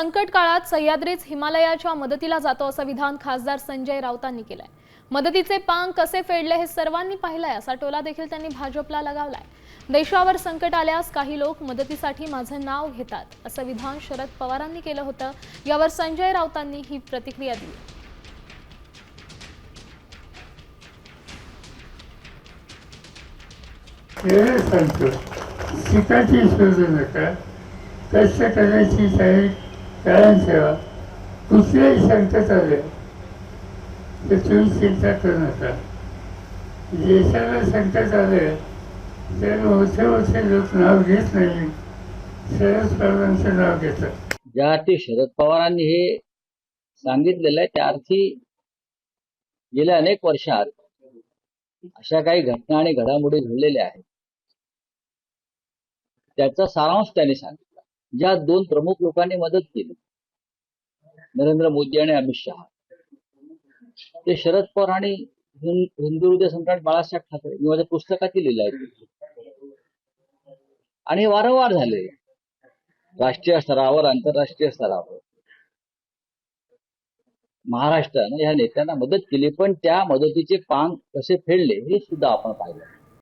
संकट काळात सह्याद्रीच हिमालयाच्या मदतीला जातो असं विधान खासदार संजय राऊतांनी केलंय। मदतीचे पांग कसे फेडले हे सर्वांनी पाहिलंय असा टोला देखील त्यांनी भाजपला लगावलाय। देशावर संकट आल्यास काही लोक मदतीसाठी माझं नाव घेतात असं विधान शरद पवारांनी केलं होतं। यावर संजय राऊतांनी ही प्रतिक्रिया दिली। शिकायची शोधू नका, कष्ट करायची कायम सेवा, कुठल्याही संकट आले तर तुम्ही चिंता करू नका। देशाला संकट आले तर मोठे लोक नाव घेत नाही, शरद पवारांचं नाव घेतात। ज्या अर्थी शरद पवारांनी हे सांगितलेलं आहे त्या अर्थी गेल्या अनेक वर्षात अशा काही घटना आणि घडामोडी घडलेल्या आहेत, त्याचा सारांश त्यांनी सांगितला। ज्या दोन प्रमुख लोकांनी मदत केली, नरेंद्र मोदी आणि अमित शहा, ते शरद पवार आणि हिंदू हृदय सम्राट बाळासाहेब ठाकरे। मी माझ्या पुस्तकातील लिहिलं आहे आणि हे वारंवार झाले, राष्ट्रीय स्तरावर, आंतरराष्ट्रीय स्तरावर। महाराष्ट्रानं या नेत्यांना मदत केली, पण त्या मदतीचे पांग कसे फेडले हे सुद्धा आपण पाहिलं।